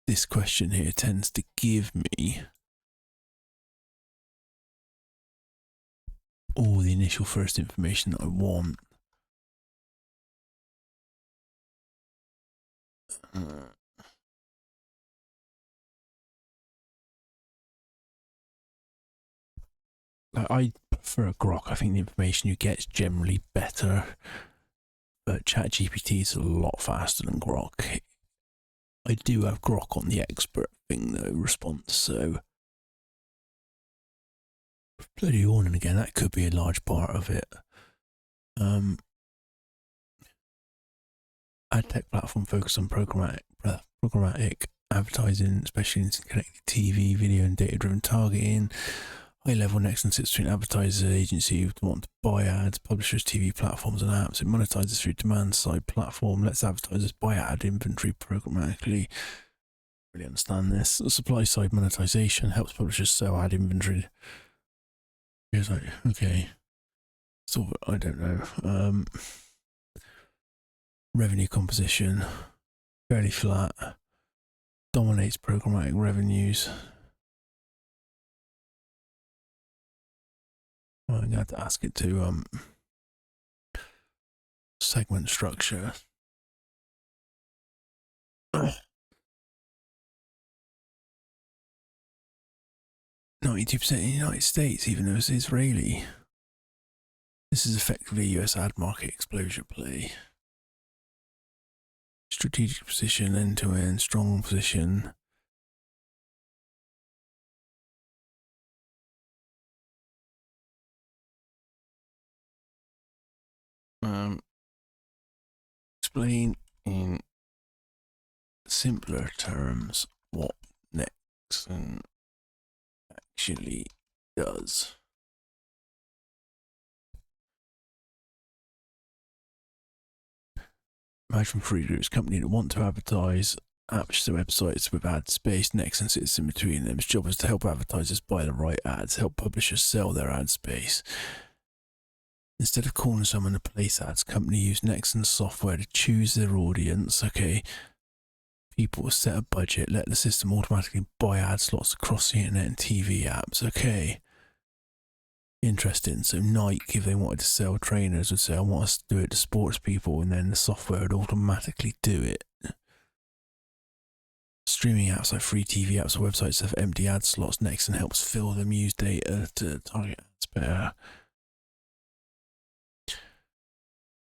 this question here tends to give me all the initial first information that I want. I prefer a grok. I think the information you get is generally better, but ChatGPT is a lot faster than grok. I do have grok on the expert thing though, response, so bloody yawning again, that could be a large part of it. Ad tech platform focused on programmatic advertising, especially in connected TV, video and data-driven targeting. High-level NEXN sits between advertisers, agency who want to buy ads, publishers, TV platforms and apps. It monetizes through demand-side platform, lets advertisers buy ad inventory programmatically. Really understand this. Supply-side monetization helps publishers sell ad inventory. It's like, okay. So, I don't know. Revenue composition, fairly flat. Dominates programmatic revenues. I'm going to have to ask it to segment structure. 92% in the United States, even though it's Israeli. This is effectively US ad market exposure play. Strategic position, end-to-end, strong position. Explain in simpler terms what Nexxen actually does. Imagine free groups, company that want to advertise apps to websites with ad space. Nexxen sits in between them. Its job is to help advertisers buy the right ads, help publishers sell their ad space. Instead of calling someone to place ads, company use Nexxen software to choose their audience. Okay, people will set a budget, let the system automatically buy ad slots across the internet and TV apps. Okay, interesting. So Nike, if they wanted to sell trainers, would say, I want us to do it to sports people, and then the software would automatically do it. Streaming apps like free TV apps or websites have empty ad slots. Nexxen helps fill them, use data to target ads better.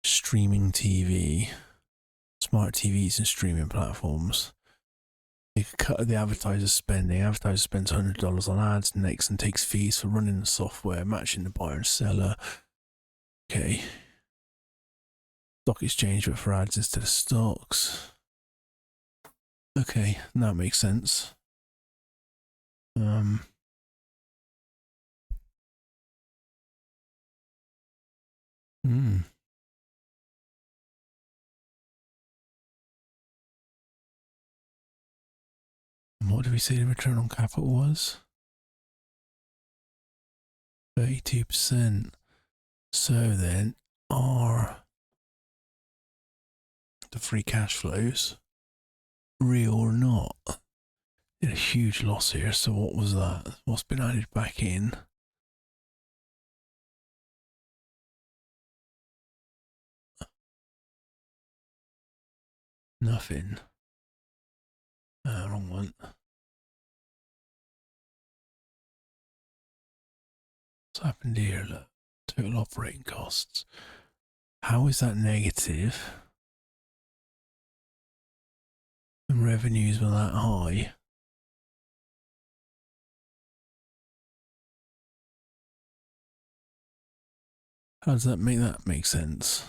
Streaming TV, smart TVs and streaming platforms. Take a cut of the advertiser's spending. Advertiser spends $100 on ads. Nexxen takes fees for running the software, matching the buyer and seller. Okay. Stock exchange, but for ads instead of stocks. Okay, that makes sense. What did we say the return on capital was? 32%. So then, are the free cash flows real or not? Did a huge loss here. So what was that? What's been added back in? Nothing. Wrong one. What's happened here? Look, total operating costs. How is that negative? And revenues were that high. How does that make sense?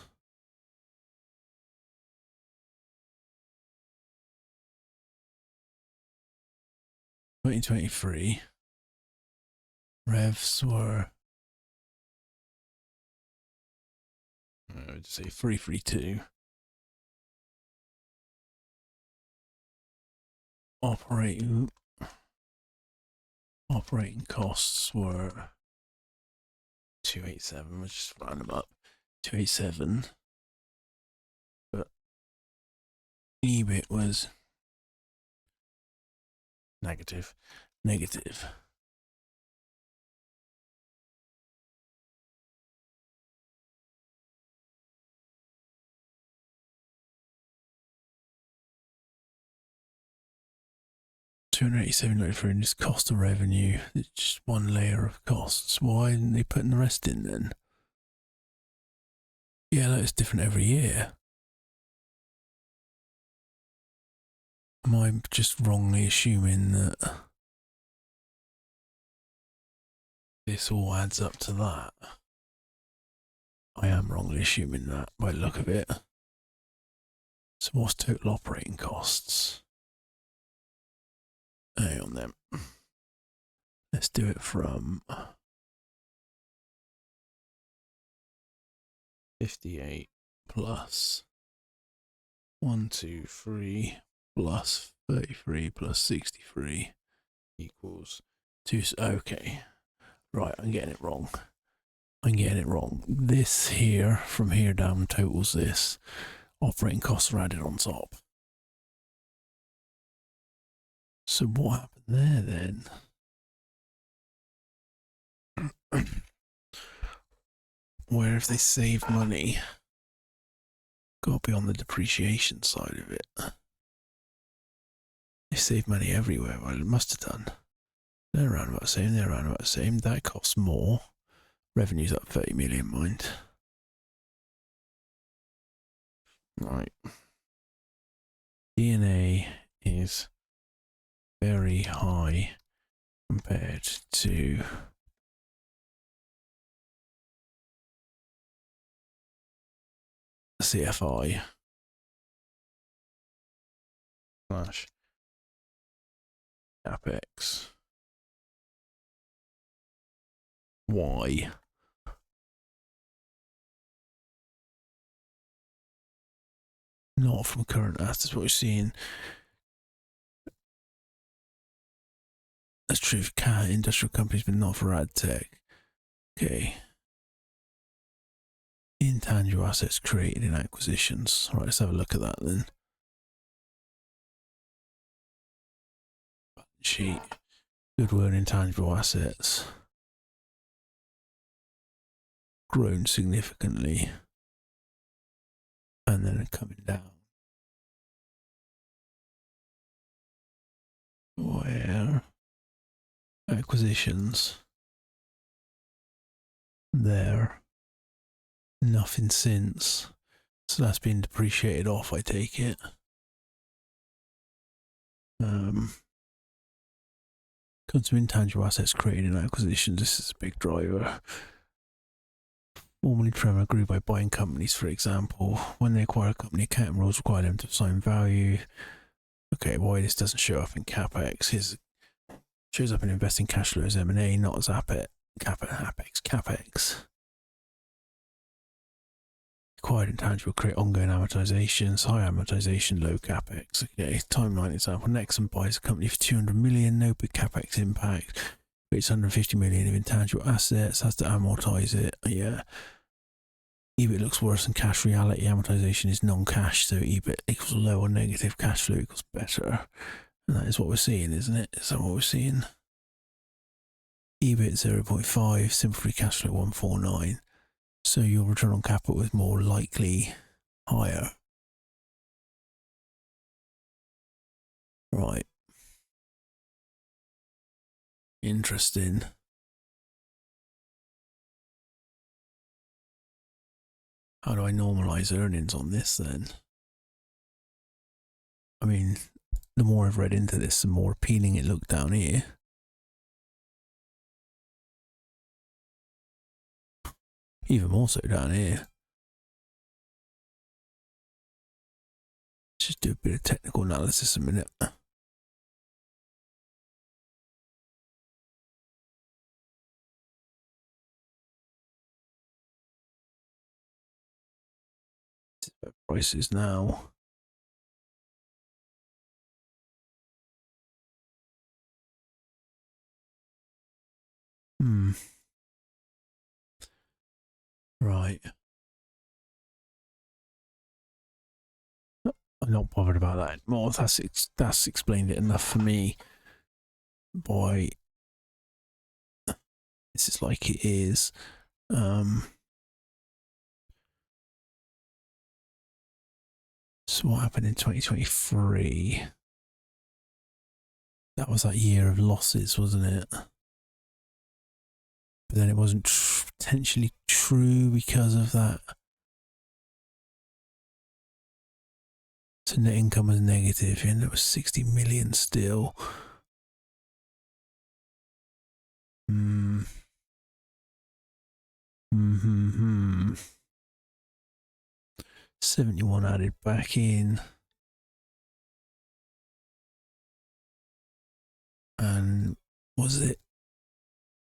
$2023 revs were, I would say 332. Operating costs were 287, which is round them up. 287. But EBIT was negative. $287 in this cost of revenue. It's just one layer of costs. Why didn't they put the rest in then? Yeah, look, it's different every year. Am I just wrongly assuming that this all adds up to that? I am wrongly assuming that by the look of it. So what's total operating costs? Hang on then. Let's do it from 58 plus 123 plus 33 plus 63 equals 2. Okay. Right, I'm getting it wrong. This here, from here down, totals this. Operating costs are added on top. So what happened there then? Where if they save money? Got to be on the depreciation side of it. They save money everywhere. Well, it must have done. They're around about the same. That costs more. Revenue's up 30 million, mind. Right. D&A is very high compared to CFI slash CapEx. Why? Not from current assets, what we're seeing. That's true for industrial companies, but not for ad tech. Okay. Intangible assets created in acquisitions. All right, let's have a look at that then. Balance sheet. Goodwill and intangible assets. Grown significantly. And then coming down. Where acquisitions there, nothing since, so that's been depreciated off, I take it. Comes to intangible assets created in acquisitions. This is a big driver. Formerly Tremor grew by buying companies, for example. When they acquire a company, accounting rules require them to assign value. Okay, why this doesn't show up in CapEx? It shows up in investing cash flow as M&A, not as CapEx. Acquired intangible create ongoing amortizations, high amortization, low CapEx. Okay, timeline example. Nexxen buys a company for 200 million, no big CapEx impact. Creates 150 million of intangible assets, has to amortize it. Yeah. EBIT looks worse than cash. Reality amortization is non-cash, so EBIT equals low or negative, cash flow equals better. And that is what we're seeing, isn't it? Is that what we're seeing? EBIT 0.5, simple free cash flow 149. So your return on capital is more likely higher. Right. Interesting. How do I normalize earnings on this then? I mean, the more I've read into this, the more appealing it looked down here. Even more so down here. Let's just do a bit of technical analysis a minute. Prices now. Right. I'm not bothered about that anymore. That's explained it enough for me. Boy, this is like it is. So what happened in 2023? That was that year of losses, wasn't it? But then it wasn't potentially true because of that. So net income was negative, and it was 60 million still. 71 added back in. And was it?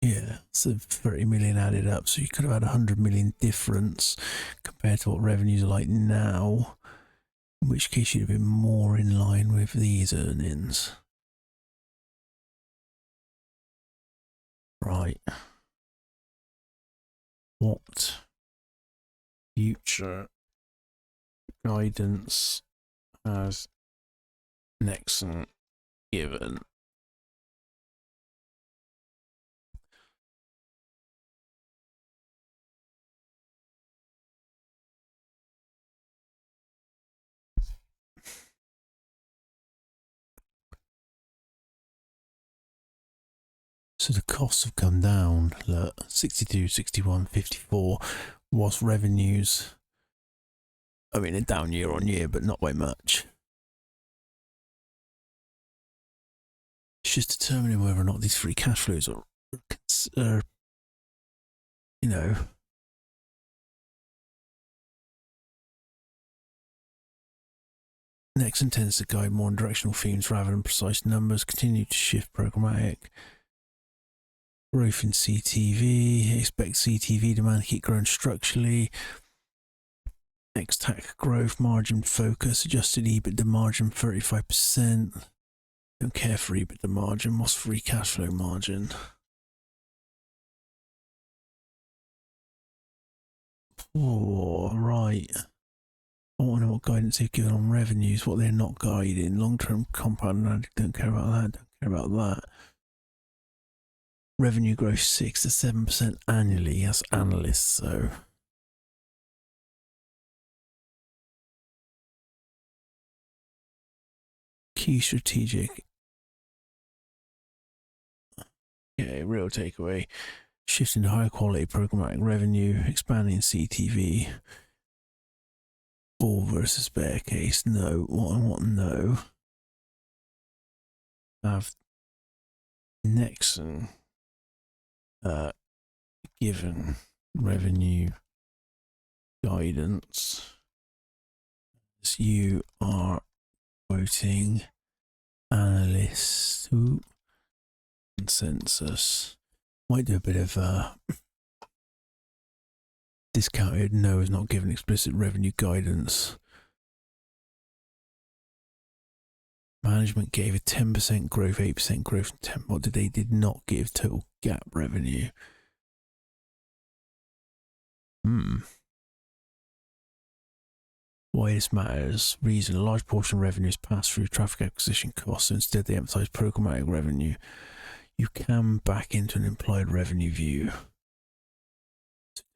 Yeah, so 30 million added up. So you could have had 100 million difference compared to what revenues are like now. In which case you'd have been more in line with these earnings. Right. What future guidance has Nexxen given? So the costs have come down. Look, 62, 61, 54 was revenues. I mean, they're down year on year, but not by much. It's just determining whether or not these free cash flows are you know, Nexxen tends to guide more on directional themes rather than precise numbers. Continue to shift programmatic. Growth in CTV. Expect CTV demand to keep growing structurally. Ex-TAC growth, margin focus, adjusted EBITDA margin 35%. Don't care for EBITDA margin. What's free cash flow margin? Oh, right. I want to know what guidance they've given on revenues, what they're not guiding. Long-term compound, don't care about that, don't care about that. Revenue growth 6 to 7% annually, as analysts, so. Key strategic. Yeah, real takeaway. Shifting to higher quality programmatic revenue, expanding CTV. Bull versus bear case, no. What no? have Nexxen given revenue guidance as you are quoting analyst consensus. Might do a bit of discounted. No, is not given explicit revenue guidance. Management gave a 10% growth, 8% growth, and 10. What did they did not give total gap revenue? Why this matters? Reason: a large portion of revenue is passed through traffic acquisition costs, so instead they emphasize programmatic revenue. You can back into an implied revenue view.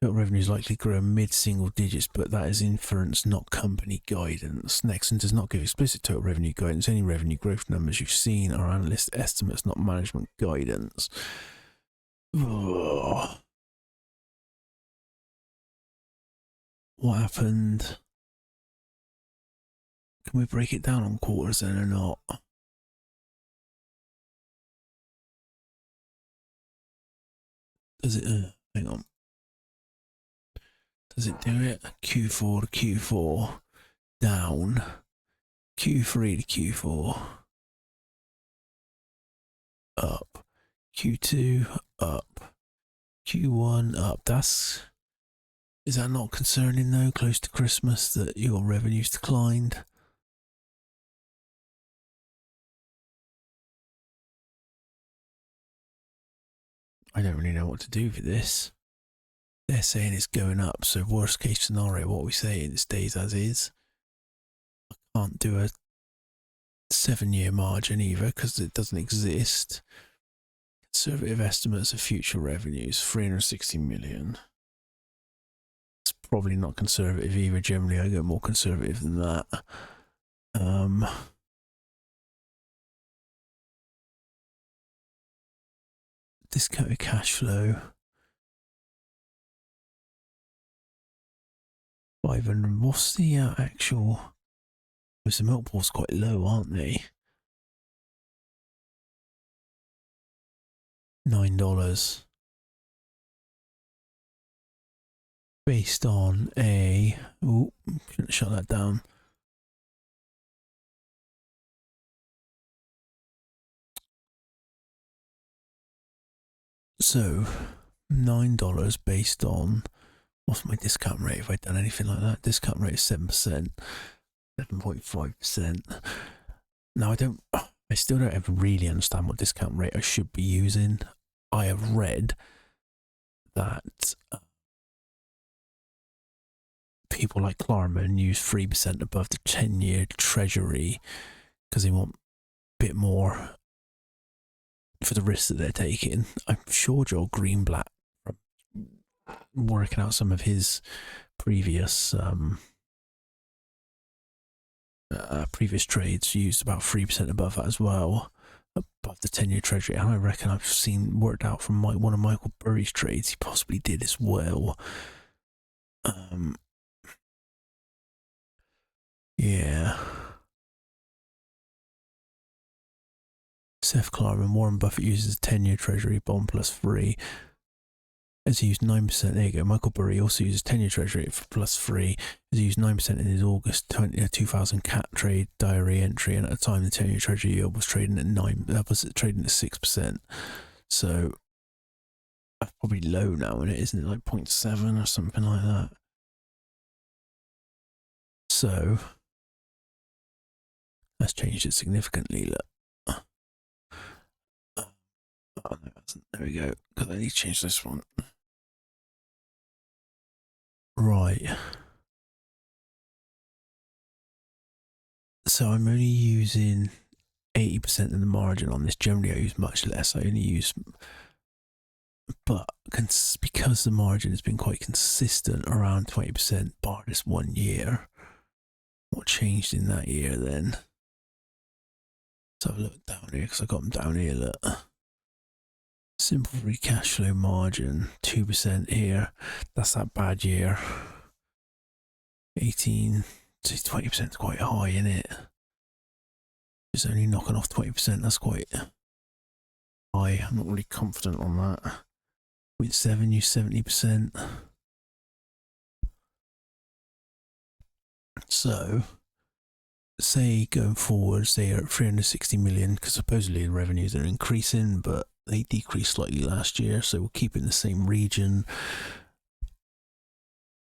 Total revenue is likely to grow mid-single digits, but that is inference, not company guidance. Nexxen does not give explicit total revenue guidance. Any revenue growth numbers you've seen are analyst estimates, not management guidance. Ugh. What happened? Can we break it down on quarters then or not? Does it? Hang on. Does it do it? Q4 to Q4 down. Q3 to Q4 up. Q2 up. Q1 up. Is that not concerning though? Close to Christmas that your revenues declined. I don't really know what to do for this. They're saying it's going up, so worst case scenario, what we say, it stays as is. I can't do a 7-year margin either because it doesn't exist. Conservative estimates of future revenues, 360 million. It's probably not conservative either. Generally, I go more conservative than that. Discounted cash flow. 500. What's the actual? The multiples quite low, aren't they? $9 based on a. Oh, shouldn't shut that down. So $9 based on. What's my discount rate? Have I done anything like that? Discount rate is 7%, 7.5%. Now I still don't ever really understand what discount rate I should be using. I have read that people like Klarman use 3% above the 10-year treasury because they want a bit more for the risks that they're taking. I'm sure Joel Greenblatts, working out some of his previous previous trades, used about 3% above that as well, above the 10-year treasury. And I reckon I've seen worked out from one of Michael Burry's trades he possibly did as well. Yeah. Seth Klarman, Warren Buffett uses a 10-year treasury bond plus 3. As he used 9%, there you go. Michael Burry also uses 10-year treasury for plus 3. As he used 9% in his August 2000 cat trade diary entry, and at the time the 10-year treasury yield was trading at 6%. So that's probably low now, isn't it? Like 0.7 or something like that. So that's changed it significantly. Look. Oh, no, there we go. Because I need to change this one. Right. So I'm only using 80% of the margin on this. Generally, I use much less. I only use, but because the margin has been quite consistent around 20%, bar this 1 year. What changed in that year then? So I look down here because I got them down here. Look. Simple free cash flow margin, 2% here. That's that bad year. 18, so 20% is quite high, isn't it? It's only knocking off 20%. That's quite high. I'm not really confident on that. 0.7, you 70%. So, say going forward, say you're at 360 million, because supposedly the revenues are increasing, but they decreased slightly last year, so we'll keep it in the same region.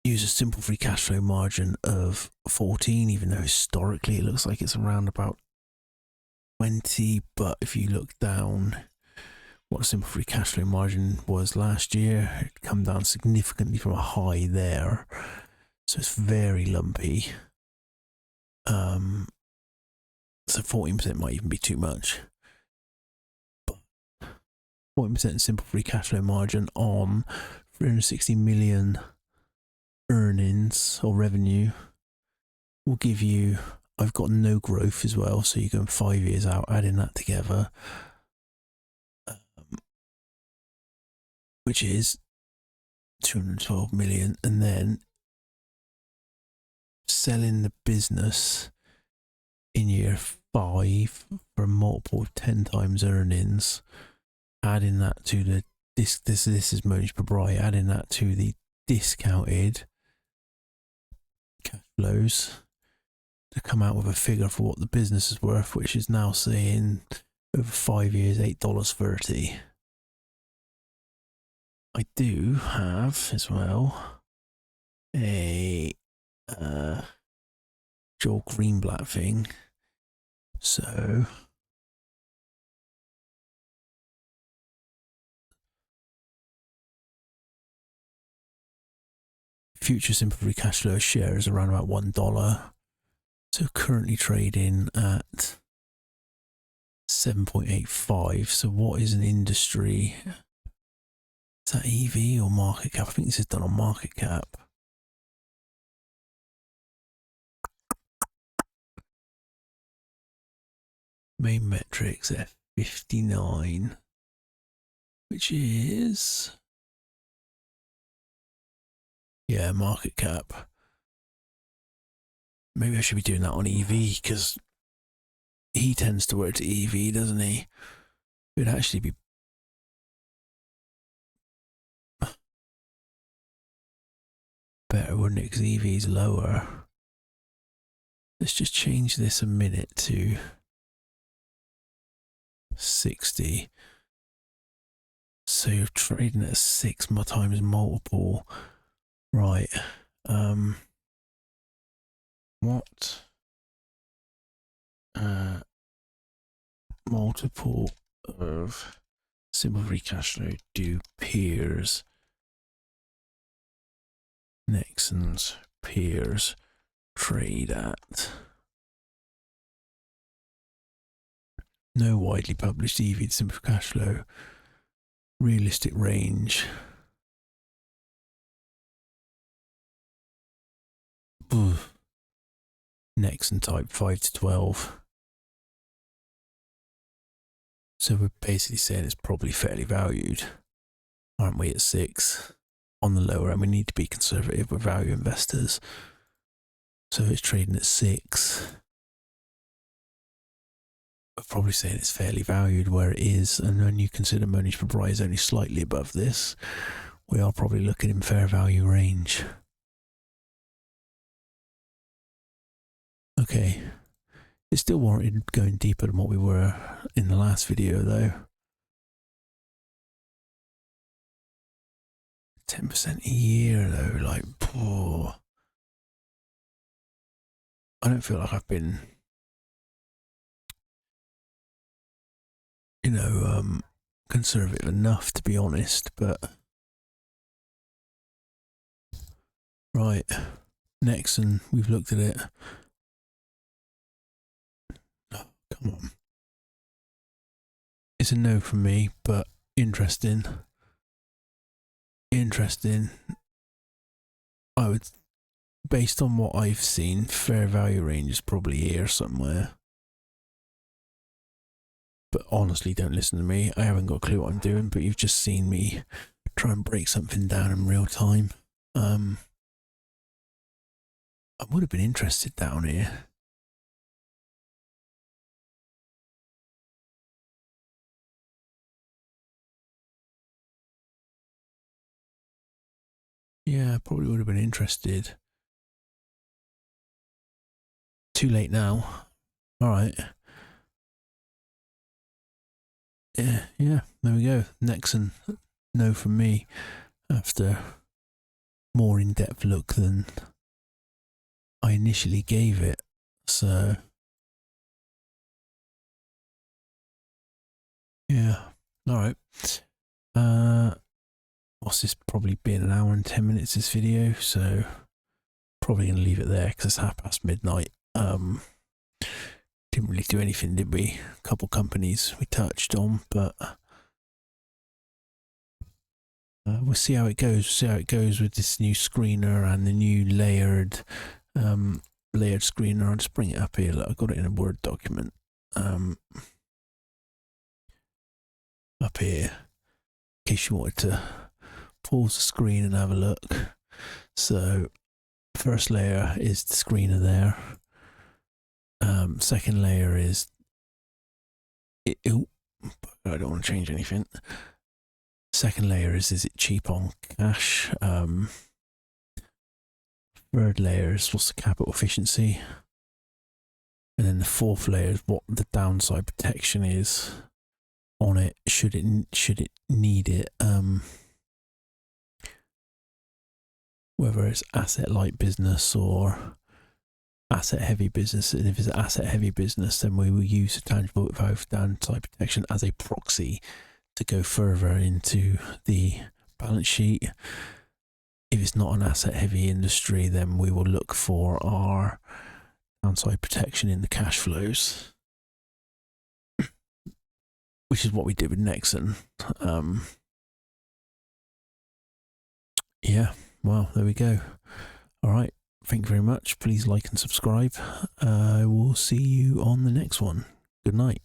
Use a simple free cash flow margin of 14, even though historically it looks like it's around about 20, but if you look down what a simple free cash flow margin was last year, it come down significantly from a high there, so it's very lumpy. So 14% might even be too much, but 14% simple free cash flow margin on 360 million earnings or revenue will give you, I've got no growth as well, so you're going 5 years out, adding that together, which is 212 million, and then selling the business in year 5 for a multiple of 10 times earnings, adding that to the this is Monish Pabrai, adding that to the discounted cash flows to come out with a figure for what the business is worth, which is now saying over 5 years $8.30. I do have as well a Joel Greenblatts thing. So future simple free cash flow share is around about $1. So currently trading at 7.85. So what is an industry? Is that EV or market cap? I think this is done on market cap. Main metrics F59, which is, yeah, market cap. Maybe I should be doing that on EV, because he tends to work to EV, doesn't he? It would actually be better, wouldn't it? Because EV is lower. Let's just change this a minute to 60. So you're trading at a 6 times multiple. Right. What multiple of simple free cash flow do peers, Nexxen's peers, trade at? No widely published EV to simple cash flow. Realistic range. NEXN type 5 to 12. So we're basically saying it's probably fairly valued, aren't we, at 6? On the lower end, we need to be conservative with value investors. So it's trading at 6. We're probably saying it's fairly valued where it is, and when you consider Monish Pabrai is only slightly above this, we are probably looking in fair value range. Okay, it's still warranted going deeper than what we were in the last video though. 10% a year though, like, poor. I don't feel like I've been, you know, conservative enough, to be honest, but right, Nexxen, we've looked at it. Oh, come on. It's a no from me, but interesting. Interesting. I would, based on what I've seen, fair value range is probably here somewhere. But honestly, don't listen to me. I haven't got a clue what I'm doing, but you've just seen me try and break something down in real time. I would have been interested down here. Yeah, probably would have been interested. Too late now. All right. Yeah, there we go. Nexxen, no from me, after more in-depth look than I initially gave it. So, yeah. All right. What's this? Probably been an hour and 10 minutes, this video. So, probably going to leave it there because it's midnight. Didn't really do anything, did we? A couple companies we touched on, but we'll see how it goes. See how it goes with this new screener and the new layered screener. I'll just bring it up here. Look, I've got it in a Word document. Up here, in case you wanted to pause the screen and have a look. So, first layer is the screener there. Second layer is I don't want to change anything. Second layer is it cheap on cash? Third layer is what's the capital efficiency? And then the fourth layer is what the downside protection is on it. Should it need it? Whether it's asset light business or asset heavy business, and if it's an asset heavy business, then we will use the tangible book value downside protection as a proxy to go further into the balance sheet. If it's not an asset heavy industry, then we will look for our downside protection in the cash flows, which is what we did with Nexxen. Yeah, well, there we go. All right. Thank you very much. Please like and subscribe. I will see you on the next one. Good night.